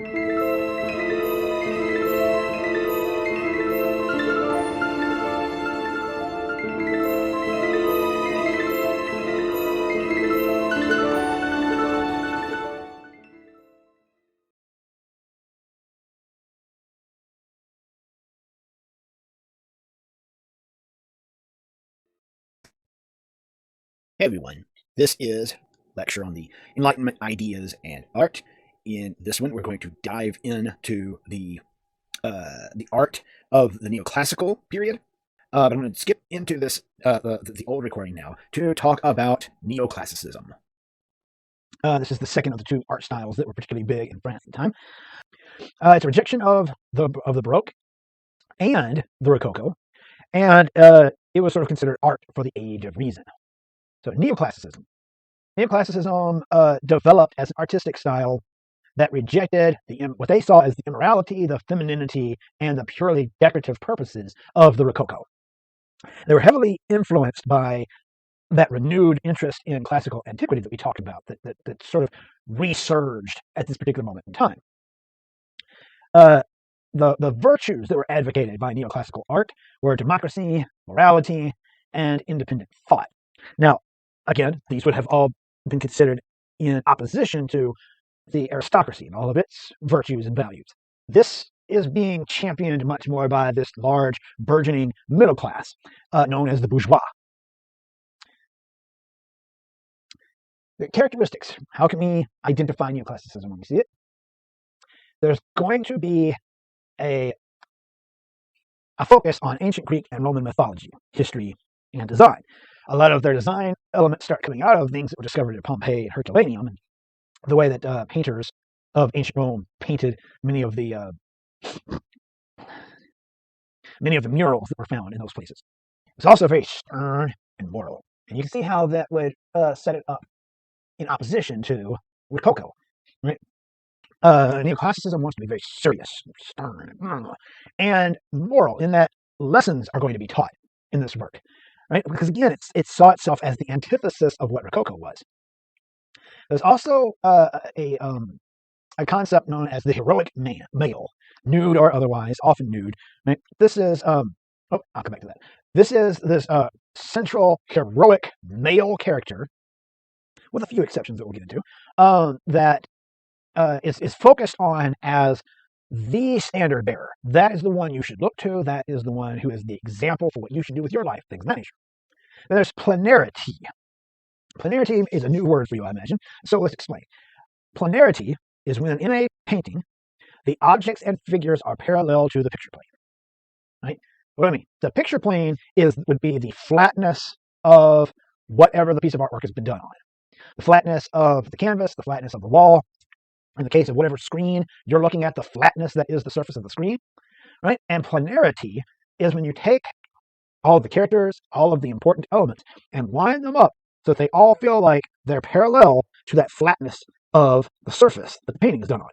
Hey everyone, this is lecture on the Enlightenment ideas and art. In this one, we're going to dive into the art of the neoclassical period. But I'm going to skip into the old recording now to talk about neoclassicism. This is the second of the two art styles that were particularly big in France at the time. It's a rejection of the Baroque and the Rococo, and it was sort of considered art for the age of reason. So neoclassicism. Neoclassicism developed as an artistic style that rejected what they saw as the immorality, the femininity, and the purely decorative purposes of the Rococo. They were heavily influenced by that renewed interest in classical antiquity that we talked about, that sort of resurged at this particular moment in time. The virtues that were advocated by neoclassical art were democracy, morality, and independent thought. Now, again, these would have all been considered in opposition to the aristocracy and all of its virtues and values. This is being championed much more by this large, burgeoning middle class, known as the bourgeois. The characteristics. How can we identify neoclassicism when we see it? There's going to be a focus on ancient Greek and Roman mythology, history, and design. A lot of their design elements start coming out of things that were discovered at Pompeii and Herculaneum, and the way that painters of ancient Rome painted many of the murals that were found in those places. It's also very stern and moral, and you can see how that would set it up in opposition to Rococo, right? Neoclassicism wants to be very serious, stern, and moral, in that lessons are going to be taught in this work, right? Because again, it saw itself as the antithesis of what Rococo was. There's also a concept known as the heroic male, nude or otherwise, often nude. Right? This is I'll come back to that. This is this central heroic male character, with a few exceptions that we'll get into, that is focused on as the standard bearer. That is the one you should look to. That is the one who is the example for what you should do with your life, things of that nature. Then there's planarity. Planarity is a new word for you, I imagine. So let's explain. Planarity is when in a painting, the objects and figures are parallel to the picture plane. Right? What do I mean? The picture plane would be the flatness of whatever the piece of artwork has been done on. The flatness of the canvas, the flatness of the wall. In the case of whatever screen you're looking at, the flatness that is the surface of the screen. Right? And planarity is when you take all of the characters, all of the important elements, and line them up so that they all feel like they're parallel to that flatness of the surface that the painting is done on.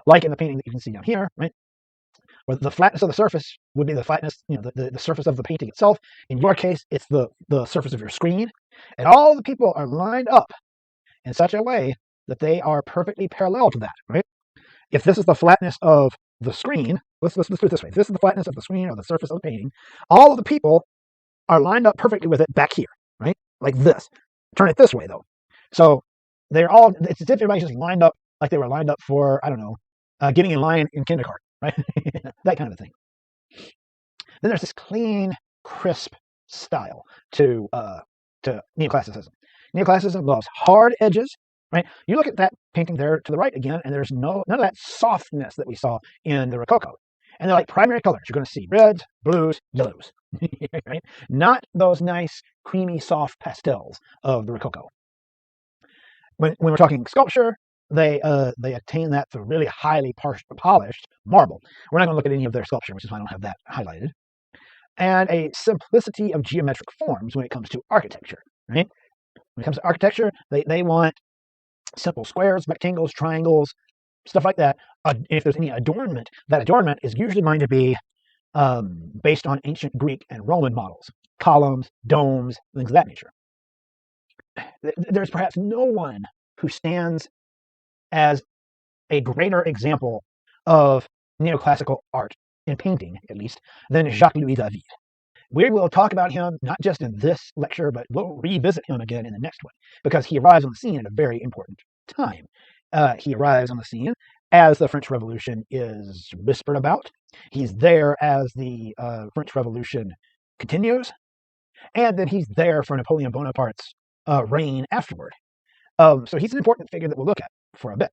Like in the painting that you can see down here, right? Where the flatness of the surface would be the flatness, the surface of the painting itself. In your case, it's the surface of your screen. And all the people are lined up in such a way that they are perfectly parallel to that, right? If this is the flatness of the screen, let's put it this way. If this is the flatness of the screen or the surface of the painting, all of the people are lined up perfectly with it back here, right? Like this. Turn it this way, though. So it's as if everybody's just lined up like they were lined up for, I don't know, getting in line in kindergarten, right? That kind of thing. Then there's this clean, crisp style to neoclassicism. Neoclassicism loves hard edges, right? You look at that painting there to the right again, and there's none of that softness that we saw in the Rococo. And they're like primary colors. You're going to see reds, blues, yellows, right? Not those nice, creamy, soft pastels of the Rococo. When we're talking sculpture, they attain that through really highly polished marble. We're not going to look at any of their sculpture, which is why I don't have that highlighted. And a simplicity of geometric forms when it comes to architecture, right? When it comes to architecture, they want simple squares, rectangles, triangles, stuff like that. If there's any adornment, that adornment is usually going to be based on ancient Greek and Roman models, columns, domes, things of that nature. There's perhaps no one who stands as a greater example of neoclassical art, in painting at least, than Jacques-Louis David. We will talk about him not just in this lecture, but we'll revisit him again in the next one, because he arrives on the scene at a very important time. He arrives on the scene as the French Revolution is whispered about. He's there as the French Revolution continues, and then he's there for Napoleon Bonaparte's reign afterward. So he's an important figure that we'll look at for a bit.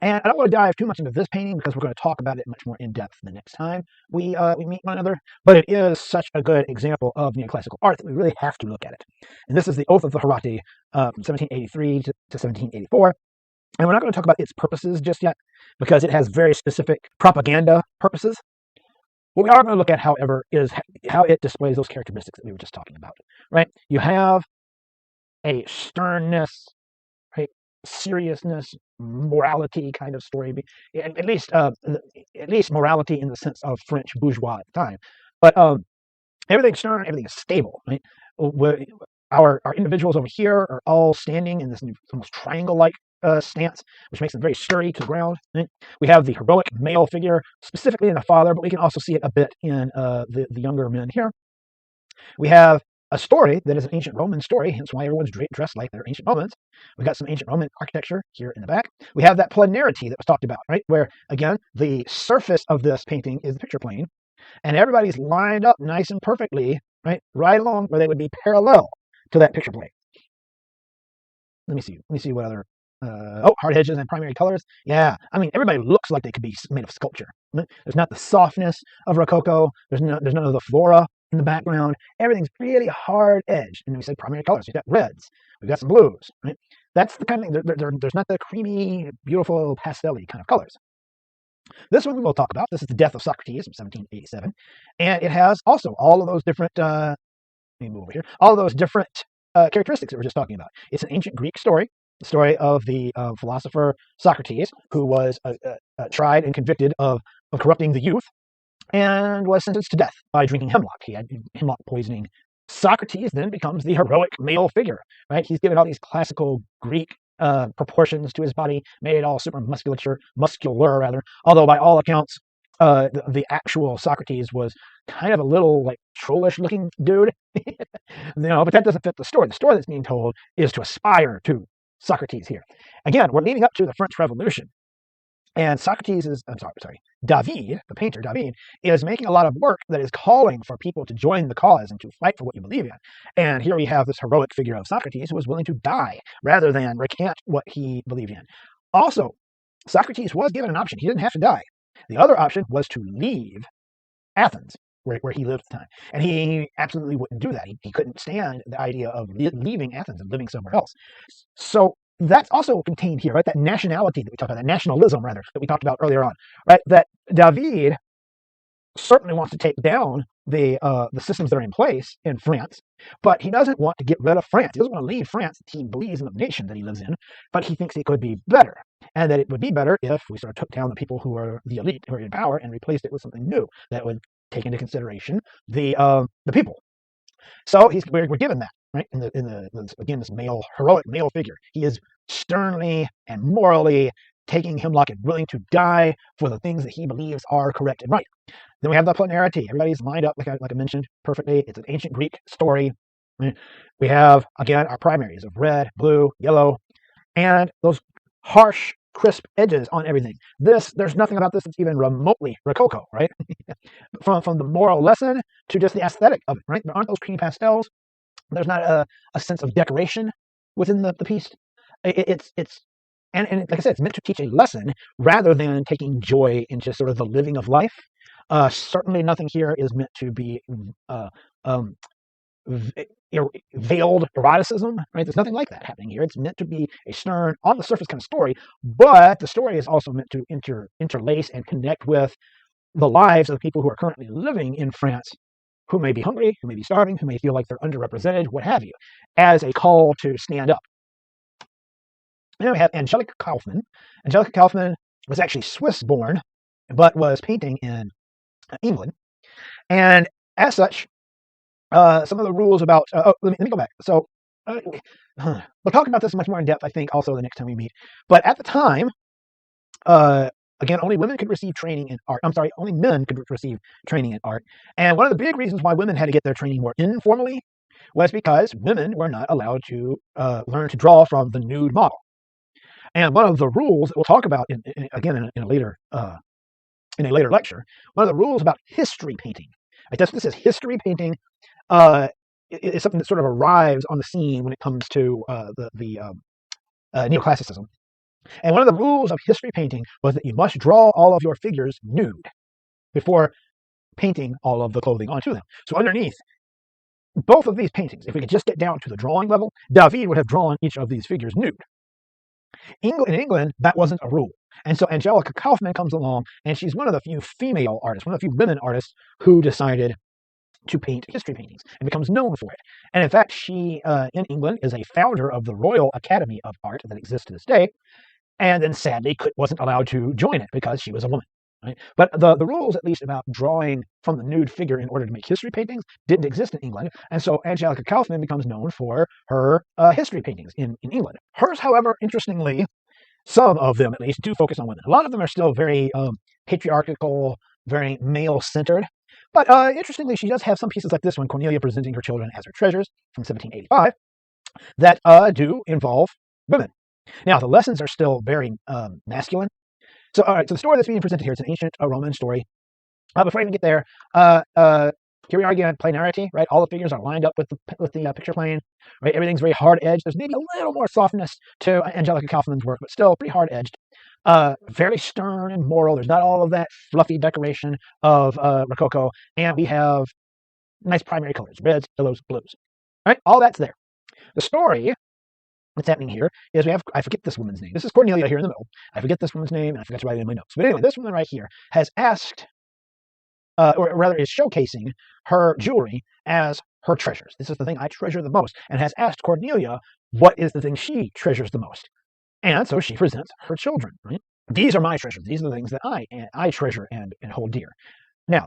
And I don't want to dive too much into this painting because we're going to talk about it much more in depth the next time we meet one another. But it is such a good example of neoclassical art that we really have to look at it. And this is the Oath of the Herati from 1783 to 1784. And we're not going to talk about its purposes just yet because it has very specific propaganda purposes. What we are going to look at, however, is how it displays those characteristics that we were just talking about. Right? You have a sternness, right? Seriousness, morality kind of story, at least morality in the sense of French bourgeois at the time. But everything's stern, everything is stable. Right? Our individuals over here are all standing in this almost triangle-like stance, which makes them very sturdy to the ground. Right? We have the heroic male figure, specifically in the father, but we can also see it a bit in the younger men here. We have a story that is an ancient Roman story, hence why everyone's dressed like they're ancient Romans. We've got some ancient Roman architecture here in the back. We have that planarity that was talked about, right? Where, again, the surface of this painting is the picture plane, and everybody's lined up nice and perfectly, right along where they would be parallel to that picture plane. Let me see what other... hard edges and primary colors. Yeah, I mean, everybody looks like they could be made of sculpture. There's not the softness of Rococo. There's none of the flora in the background. Everything's really hard edged. And we say primary colors. We've got reds. We've got some blues. Right? That's the kind of thing. There's not the creamy, beautiful, pastel-y kind of colors. This one we will talk about. This is The Death of Socrates from 1787. And it has also all of those different, let me move over here, all of those different characteristics that we're just talking about. It's an ancient Greek story. The story of the philosopher Socrates, who was tried and convicted of corrupting the youth and was sentenced to death by drinking hemlock. He had hemlock poisoning. Socrates then becomes the heroic male figure, right? He's given all these classical Greek proportions to his body, made all super muscular, although by all accounts, the actual Socrates was kind of a little like trollish looking dude. But that doesn't fit the story. The story that's being told is to aspire to Socrates here. Again, we're leading up to the French Revolution. And David, the painter David, is making a lot of work that is calling for people to join the cause and to fight for what you believe in. And here we have this heroic figure of Socrates who was willing to die rather than recant what he believed in. Also, Socrates was given an option. He didn't have to die. The other option was to leave Athens, where he lived at the time. And he absolutely wouldn't do that. He couldn't stand the idea of leaving Athens and living somewhere else. So that's also contained here, right? That nationality that we talked about, that nationalism, rather, that we talked about earlier on, right? That David certainly wants to take down the systems that are in place in France, but he doesn't want to get rid of France. He doesn't want to leave France. He believes in the nation that he lives in, but he thinks it could be better, and that it would be better if we sort of took down the people who are the elite, who are in power, and replaced it with something new that would take into consideration the people. So we're given that, right? Again, this heroic male figure. He is sternly and morally taking hemlock and willing to die for the things that he believes are correct and right. Then we have the planarity. Everybody's lined up, like I mentioned, perfectly. It's an ancient Greek story. Right? We have, again, our primaries of red, blue, yellow, and those harsh, crisp edges on everything. There's nothing about this that's even remotely Rococo, right? from the moral lesson to just the aesthetic of it, right? There aren't those cream pastels. There's not a sense of decoration within the piece. It's like I said, it's meant to teach a lesson rather than taking joy in just sort of the living of life. Certainly nothing here is meant to be veiled eroticism, right? There's nothing like that happening here. It's meant to be a stern, on the surface kind of story, but the story is also meant to interlace and connect with the lives of people who are currently living in France, who may be hungry, who may be starving, who may feel like they're underrepresented, what have you, as a call to stand up. And then we have Angelica Kauffmann. Angelica Kauffmann was actually Swiss-born, but was painting in England. And as such, some of the rules about... let me go back. So we'll talk about this much more in depth, I think, also the next time we meet. But at the time, Again, only women could receive training in art. I'm sorry, only men could receive training in art. And one of the big reasons why women had to get their training more informally was because women were not allowed to learn to draw from the nude model. And one of the rules that we'll talk about again in a later lecture, one of the rules about history painting. Like this is history painting. Is something that sort of arrives on the scene when it comes to the neoclassicism. And one of the rules of history painting was that you must draw all of your figures nude before painting all of the clothing onto them. So underneath both of these paintings, if we could just get down to the drawing level, David would have drawn each of these figures nude. In England, that wasn't a rule. And so Angelica Kauffman comes along, and she's one of the few female artists, one of the few women artists who decided to paint history paintings and becomes known for it. And in fact, she, in England, is a founder of the Royal Academy of Art that exists to this day, and then sadly wasn't allowed to join it because she was a woman. Right? But the rules, at least, about drawing from the nude figure in order to make history paintings didn't exist in England. And so Angelica Kauffman becomes known for her history paintings in England. Hers, however, interestingly, some of them at least do focus on women. A lot of them are still very patriarchal, very male-centered. But interestingly, she does have some pieces like this one, Cornelia Presenting Her Children as Her Treasures from 1785, that do involve women. Now, the lessons are still very masculine. So, all right, so the story that's being presented here is an ancient Roman story. Before I even get there, here we are again, planarity, right? All the figures are lined up with the picture plane, right? Everything's very hard-edged. There's maybe a little more softness to Angelica Kauffman's work, but still pretty hard-edged. Very stern and moral. There's not all of that fluffy decoration of Rococo, and we have nice primary colors, reds, yellows, blues. All right, all that's there. The story that's happening here is I forget this woman's name. This is Cornelia here in the middle. I forget this woman's name, and I forgot to write it in my notes. But anyway, this woman right here has asked, or rather is showcasing her jewelry as her treasures. This is the thing I treasure the most, and has asked Cornelia what is the thing she treasures the most. And so she presents her children, right? These are my treasures. These are the things that I treasure and hold dear. Now,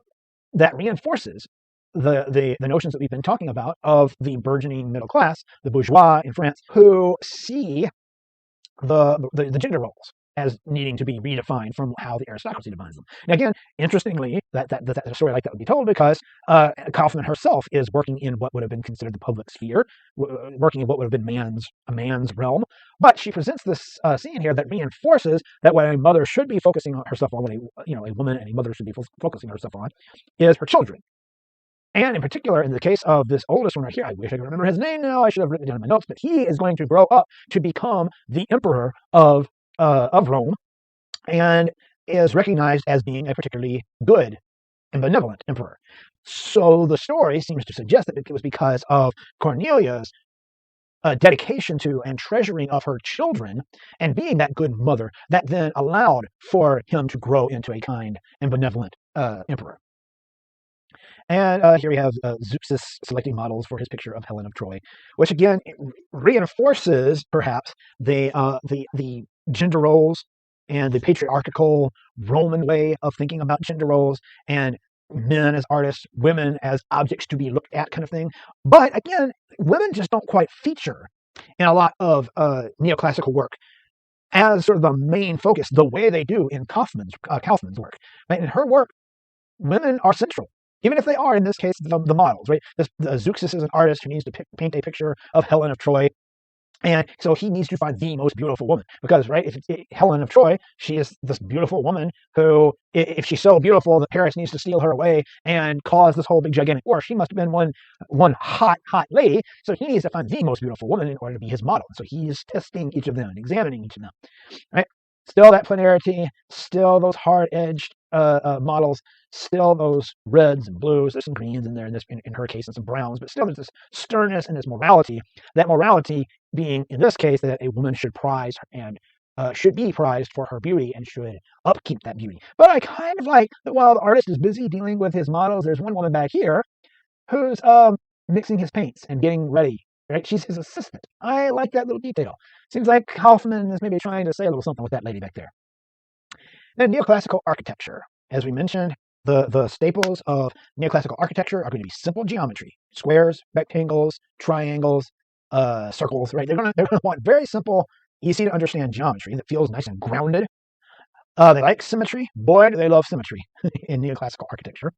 that reinforces the notions that we've been talking about of the burgeoning middle class, the bourgeois in France, who see the gender roles as needing to be redefined from how the aristocracy defines them. Now, again, interestingly, that a story like that would be told because Kauffman herself is working in what would have been considered the public sphere, working in what would have been a man's realm. But she presents this scene here that reinforces that what a mother should be focusing on herself on, what a woman and a mother should be focusing herself on, is her children. And in particular, in the case of this oldest one right here, I wish I could remember his name now. I should have written it down in my notes, but he is going to grow up to become the emperor of Rome, and is recognized as being a particularly good and benevolent emperor. So the story seems to suggest that it was because of Cornelia's dedication to and treasuring of her children and being that good mother that then allowed for him to grow into a kind and benevolent emperor. And here we have Zeuxis selecting models for his picture of Helen of Troy, which again reinforces perhaps the gender roles and the patriarchal Roman way of thinking about gender roles and men as artists, women as objects to be looked at kind of thing. But again, women just don't quite feature in a lot of neoclassical work as sort of the main focus, the way they do in Kauffman's work. Right? In her work, women are central. Even if they are, in this case, the models, right? Zeuxis is an artist who needs to paint a picture of Helen of Troy. And so he needs to find the most beautiful woman because, right, if Helen of Troy, she is this beautiful woman who, if she's so beautiful that Paris needs to steal her away and cause this whole big gigantic war, she must have been one hot lady. So he needs to find the most beautiful woman in order to be his model. So he's testing each of them and examining each of them, right? Still that planarity, still those hard-edged models, still those reds and blues. There's some greens in there in her case, and some browns, but still there's this sternness and this morality. That morality being, in this case, that a woman should prize and should be prized for her beauty and should upkeep that beauty. But I kind of like that while the artist is busy dealing with his models, there's one woman back here who's mixing his paints and getting ready. Right? She's his assistant. I like that little detail. Seems like Kauffman is maybe trying to say a little something with that lady back there. Then neoclassical architecture. As we mentioned, the staples of neoclassical architecture are going to be simple geometry. Squares, rectangles, triangles, circles, right? They're going to want very simple, easy to understand geometry that feels nice and grounded. They like symmetry. Boy, do they love symmetry in neoclassical architecture.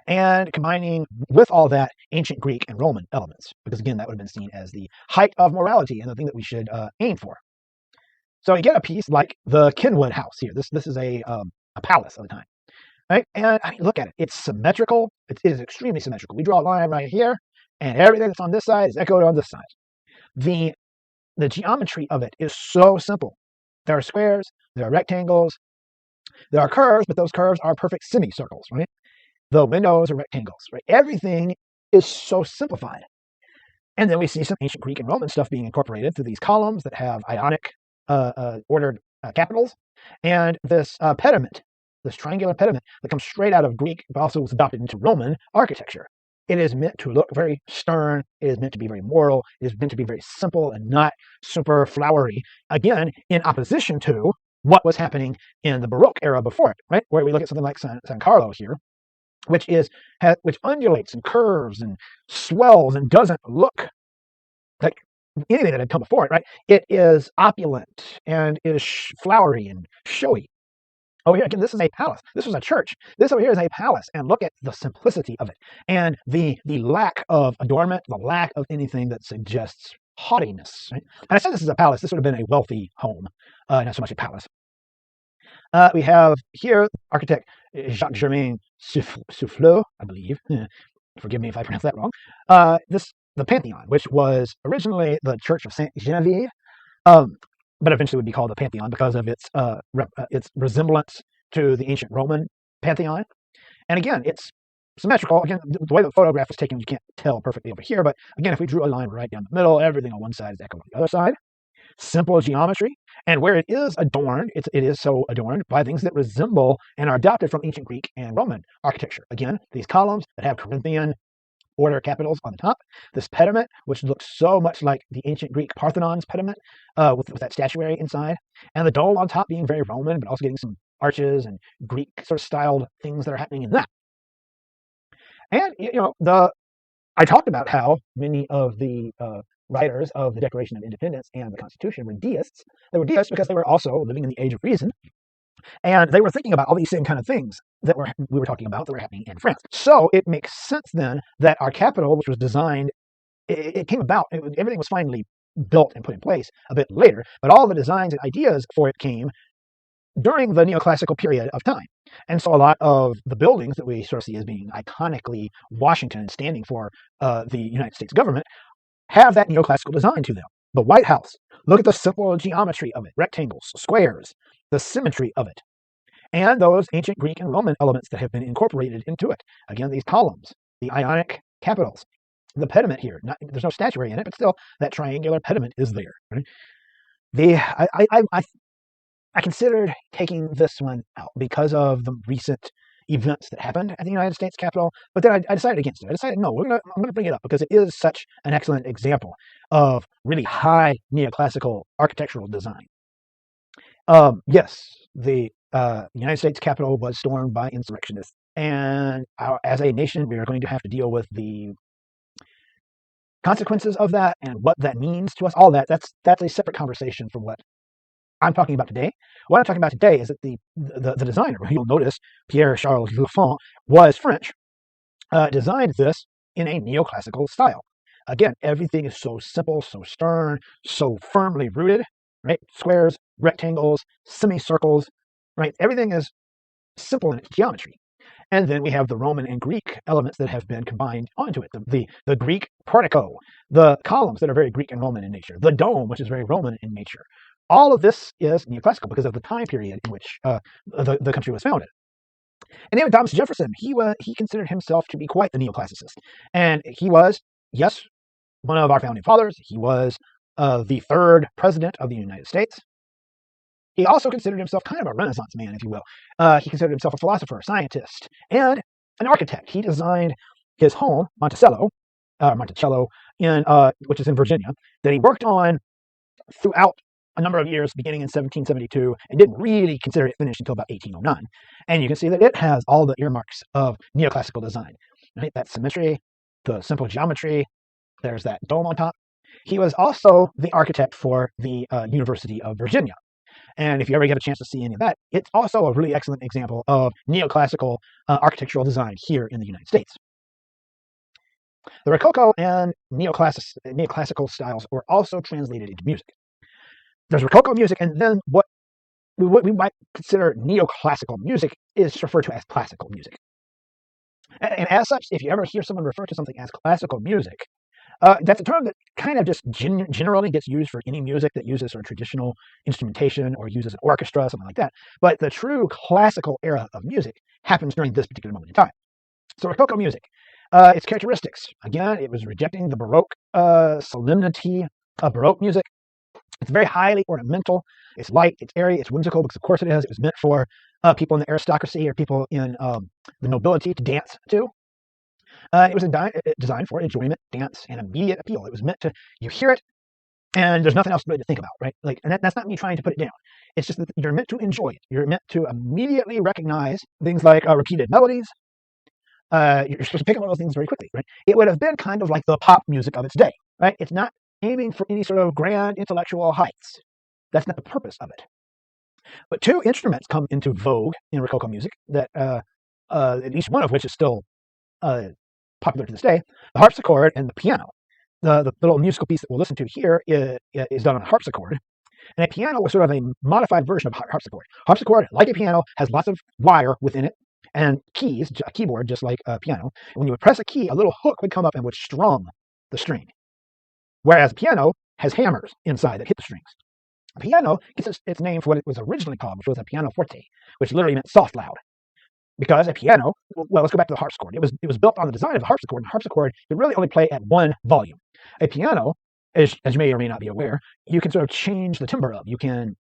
And combining with all that ancient Greek and Roman elements, because again, that would have been seen as the height of morality and the thing that we should aim for. So you get a piece like the Kenwood House here. This is a palace of the time, right? And I mean, look at it. It's symmetrical. It is extremely symmetrical. We draw a line right here, and everything that's on this side is echoed on this side. The geometry of it is so simple. There are squares, there are rectangles, there are curves, but those curves are perfect semicircles, right? The windows are rectangles, right? Everything is so simplified. And then we see some ancient Greek and Roman stuff being incorporated through these columns that have Ionic ordered capitals, and this pediment, this triangular pediment that comes straight out of Greek, but also was adopted into Roman architecture. It is meant to look very stern. It is meant to be very moral. It is meant to be very simple and not super flowery. Again, in opposition to what was happening in the Baroque era before it, right? Where we look at something like San Carlo here, which undulates and curves and swells and doesn't look like anything that had come before it, right? It is opulent and is flowery and showy. Oh, here again, this is a palace. This was a church. This over here is a palace, and look at the simplicity of it and the lack of adornment, the lack of anything that suggests haughtiness. Right? And I said this is a palace. This would have been a wealthy home, not so much a palace. We have here architect Jacques-Germain Soufflot, I believe. Forgive me if I pronounce that wrong. The Pantheon, which was originally the Church of Saint Genevieve, but eventually would be called the Pantheon because of its resemblance to the ancient Roman Pantheon. And again, it's symmetrical. Again, the way the photograph is taken, you can't tell perfectly over here. But again, if we drew a line right down the middle, everything on one side is echoed on the other side. Simple geometry. And where it is adorned, it is so adorned by things that resemble and are adopted from ancient Greek and Roman architecture. Again, these columns that have Corinthian order capitals on the top, this pediment, which looks so much like the ancient Greek Parthenon's pediment with that statuary inside, and the dome on top being very Roman, but also getting some arches and Greek sort of styled things that are happening in that. And, I talked about how many of the writers of the Declaration of Independence and the Constitution were deists. They were deists because they were also living in the age of reason. And they were thinking about all these same kind of things that we were talking about that were happening in France. So it makes sense then that our capital, which was designed, it came about, everything was finally built and put in place a bit later, but all the designs and ideas for it came during the neoclassical period of time. And so a lot of the buildings that we sort of see as being iconically Washington and standing for the United States government have that neoclassical design to them. The White House, look at the simple geometry of it, rectangles, squares, the symmetry of it, and those ancient Greek and Roman elements that have been incorporated into it. Again, these columns, the Ionic capitals, the pediment here, there's no statuary in it, but still that triangular pediment is there. Right? I considered taking this one out because of the recent events that happened at the United States Capitol, but then I decided against it. I decided, no, I'm going to bring it up because it is such an excellent example of really high neoclassical architectural design. Yes, the United States Capitol was stormed by insurrectionists, and as a nation, we are going to have to deal with the consequences of that and what that means to us. All that, that's a separate conversation from what I'm talking about today. What I'm talking about today is that the designer, you'll notice Pierre-Charles Lefont, was French, designed this in a neoclassical style. Again, everything is so simple, so stern, so firmly rooted, right? Squares, rectangles, semicircles, right? Everything is simple in its geometry. And then we have the Roman and Greek elements that have been combined onto it. The Greek portico, the columns that are very Greek and Roman in nature, the dome, which is very Roman in nature. All of this is neoclassical because of the time period in which the country was founded. And even Thomas Jefferson, he considered himself to be quite the neoclassicist. And he was, yes, one of our founding fathers. He was the third president of the United States. He also considered himself kind of a Renaissance man, if you will. He considered himself a philosopher, scientist, and an architect. He designed his home, Monticello, which is in Virginia, that he worked on throughout a number of years, beginning in 1772, and didn't really consider it finished until about 1809. And you can see that it has all the earmarks of neoclassical design. Right? That symmetry, the simple geometry, there's that dome on top. He was also the architect for the University of Virginia. And if you ever get a chance to see any of that, it's also a really excellent example of neoclassical architectural design here in the United States. The Rococo and neoclassical styles were also translated into music. There's Rococo music, and then what we might consider neoclassical music is referred to as classical music. And as such, if you ever hear someone refer to something as classical music, that's a term that kind of just generally gets used for any music that uses sort of traditional instrumentation or uses an orchestra, something like that. But the true classical era of music happens during this particular moment in time. So Rococo music, its characteristics, again, it was rejecting the Baroque solemnity of Baroque music. It's very highly ornamental. It's light, it's airy, it's whimsical, because of course it is. It was meant for people in the aristocracy or people in the nobility to dance to. It was designed for enjoyment, dance, and immediate appeal. It was meant to, you hear it, and there's nothing else really to think about, right? Like, and that's not me trying to put it down. It's just that you're meant to enjoy it. You're meant to immediately recognize things like repeated melodies. You're supposed to pick up all those things very quickly, right? It would have been kind of like the pop music of its day, right? It's not aiming for any sort of grand intellectual heights. That's not the purpose of it. But two instruments come into vogue in Rococo music that at least one of which is still popular to this day: the harpsichord and the piano. The little musical piece that we'll listen to here is done on harpsichord, and a piano was sort of a modified version of harpsichord. Harpsichord, like a piano, has lots of wire within it and keys, a keyboard just like a piano. And when you would press a key, a little hook would come up and would strum the string, whereas a piano has hammers inside that hit the strings. A piano gets its name for what it was originally called, which was a pianoforte, which literally meant soft loud. Because a piano, well, let's go back to the harpsichord. It was built on the design of the harpsichord, and the harpsichord could really only play at one volume. A piano, as you may or may not be aware, you can sort of change the timbre of. It can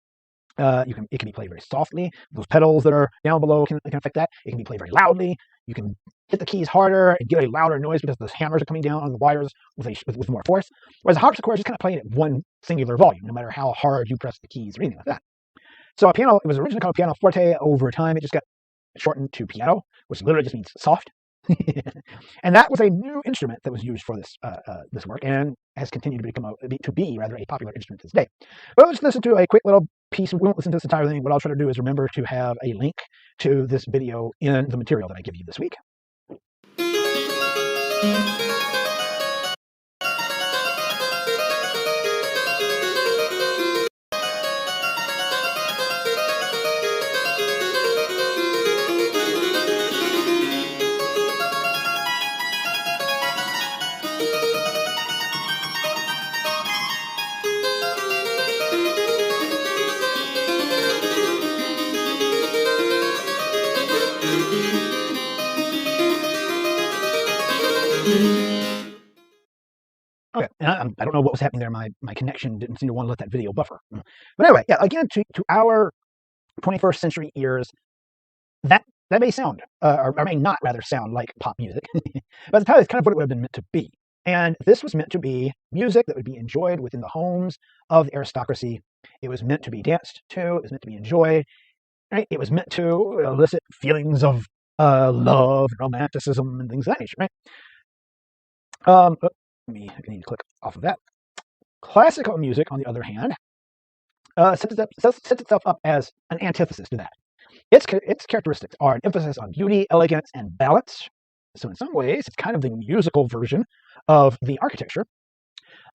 be played very softly. Those pedals that are down below can affect that. It can be played very loudly. You can hit the keys harder and get a louder noise because those hammers are coming down on the wires with more force. Whereas a harpsichord is just kind of playing at one singular volume, no matter how hard you press the keys or anything like that. So a piano, it was originally called pianoforte. Over time, it just got shortened to piano, which literally just means soft. And that was a new instrument that was used for this work, and has continued to be a popular instrument to this day. But let's listen to a quick little piece. We won't listen to this entire thing. What I'll try to do is remember to have a link to this video in the material that I give you this week. Okay, and I don't know what was happening there. My connection didn't seem to want to let that video buffer. But anyway, yeah, again, to our 21st century ears, that may sound, or may not rather sound like pop music, but it's kind of what it would have been meant to be. And this was meant to be music that would be enjoyed within the homes of the aristocracy. It was meant to be danced to. It was meant to be enjoyed. Right? It was meant to elicit feelings of love, and romanticism, and things of that nature. Right? I need to click off of that. Classical music, on the other hand, sets itself up as an antithesis to that. Its characteristics are an emphasis on beauty, elegance, and balance. So in some ways, it's kind of the musical version of the architecture.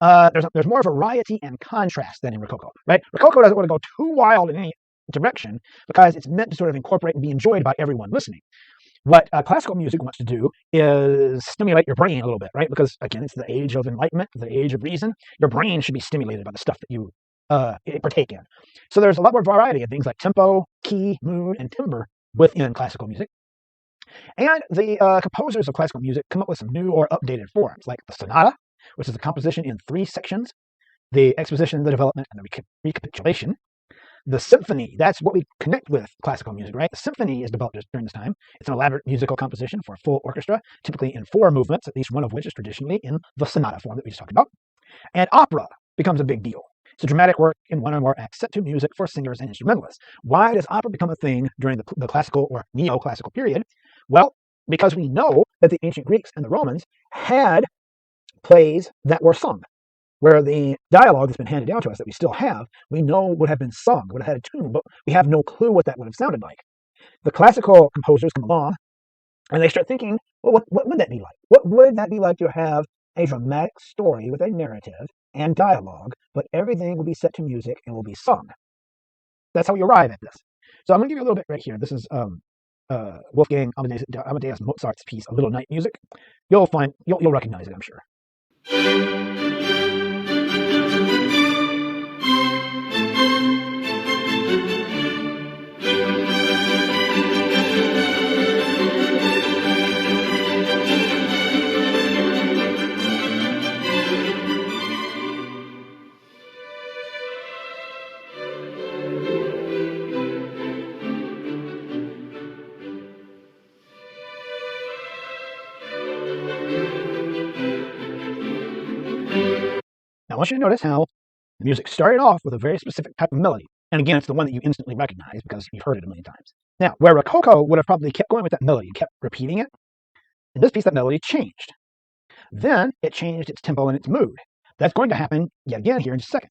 There's more variety and contrast than in Rococo, right? Rococo doesn't want to go too wild in any direction because it's meant to sort of incorporate and be enjoyed by everyone listening. What classical music wants to do is stimulate your brain a little bit, right? Because, again, it's the age of enlightenment, the age of reason. Your brain should be stimulated by the stuff that you partake in. So there's a lot more variety of things like tempo, key, mood, and timbre within classical music. And the composers of classical music come up with some new or updated forms, like the sonata, which is a composition in 3 sections: the exposition, the development, and the recapitulation. The symphony, that's what we connect with classical music, right? The symphony is developed during this time. It's an elaborate musical composition for a full orchestra, typically in 4 movements, at least one of which is traditionally in the sonata form that we just talked about. And opera becomes a big deal. It's a dramatic work in one or more acts set to music for singers and instrumentalists. Why does opera become a thing during the classical or neoclassical period? Well, because we know that the ancient Greeks and the Romans had plays that were sung. where the dialogue that's been handed down to us that we still have, we know would have been sung, would have had a tune, but we have no clue what that would have sounded like. The classical composers come along and they start thinking, well, what would that be like? What would that be like to have a dramatic story with a narrative and dialogue, but everything will be set to music and will be sung? That's how we arrive at this. So I'm going to give you a little bit right here. This is Wolfgang Amadeus Mozart's piece, A Little Night Music. You'll recognize it, I'm sure. Now, I want you to notice how the music started off with a very specific type of melody. And again, it's the one that you instantly recognize because you've heard it a million times. Now, where Rococo would have probably kept going with that melody and kept repeating it, in this piece, that melody changed. Then it changed its tempo and its mood. That's going to happen yet again here in just a second.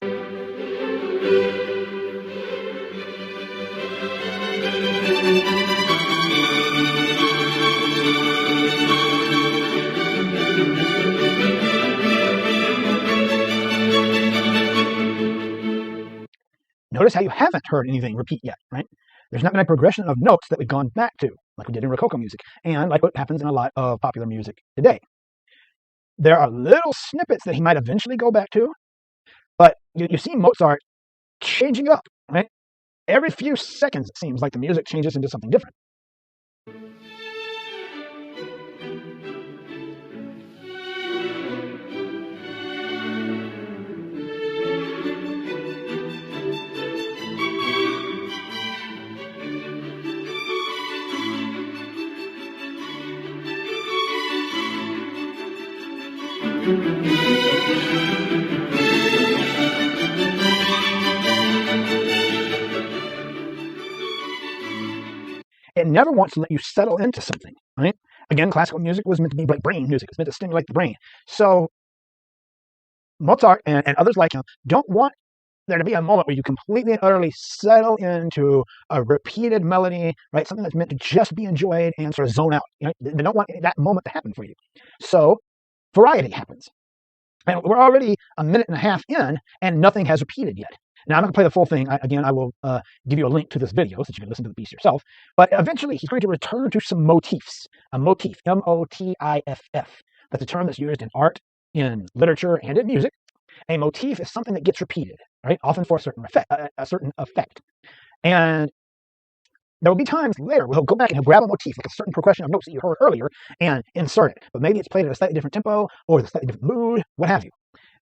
Notice how you haven't heard anything repeat yet, right? There's not been a progression of notes that we've gone back to, like we did in Rococo music, and like what happens in a lot of popular music today. There are little snippets that he might eventually go back to, but you see Mozart changing up, right? Every few seconds, it seems like the music changes into something different. It never wants to let you settle into something, right? Again, classical music was meant to be like brain music. It's meant to stimulate the brain. So Mozart and others like him don't want there to be a moment where you completely and utterly settle into a repeated melody, right? Something that's meant to just be enjoyed and sort of zone out. You know? They don't want that moment to happen for you. So variety happens. And we're already a minute and a half in, and nothing has repeated yet. Now, I'm not going to play the full thing. I will give you a link to this video so that you can listen to the piece yourself. But eventually, he's going to return to some motifs. A motif, M-O-T-I-F-F. That's a term that's used in art, in literature, and in music. A motif is something that gets repeated, right? Often for a certain effect. And there will be times later where he'll go back and he'll grab a motif, like a certain progression of notes that you heard earlier, and insert it. But maybe it's played at a slightly different tempo or with a slightly different mood, what have you.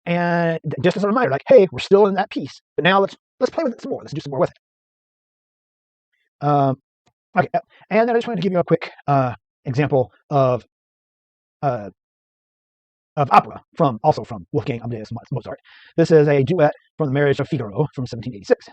And just as a reminder, like, hey, we're still in that piece, but now let's play with it some more. Let's do some more with it. Okay, and then I just wanted to give you a quick example of opera also from Wolfgang Amadeus Mozart. This is a duet from The Marriage of Figaro from 1786.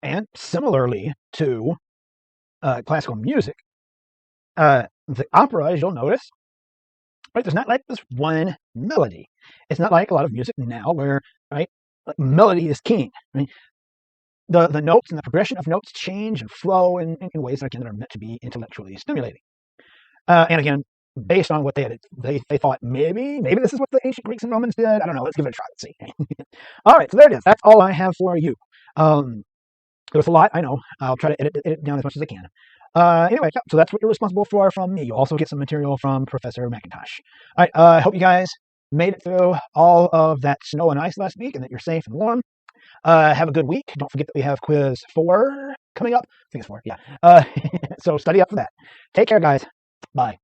And similarly to classical music, the opera, as you'll notice, right, there's not like this one melody. It's not like a lot of music now where, right, like melody is king. Right? The notes and the progression of notes change and flow in ways that, again, that are meant to be intellectually stimulating. And again, based on what they thought maybe this is what the ancient Greeks and Romans did. I don't know. Let's give it a try. Let's see. All right, so there it is. That's all I have for you. There's a lot, I know. I'll try to edit it down as much as I can. Anyway, yeah, so that's what you're responsible for from me. You'll also get some material from Professor McIntosh. All right, I hope you guys made it through all of that snow and ice last week and that you're safe and warm. Have a good week. Don't forget that we have quiz 4 coming up. I think it's 4, yeah. So study up for that. Take care, guys. Bye.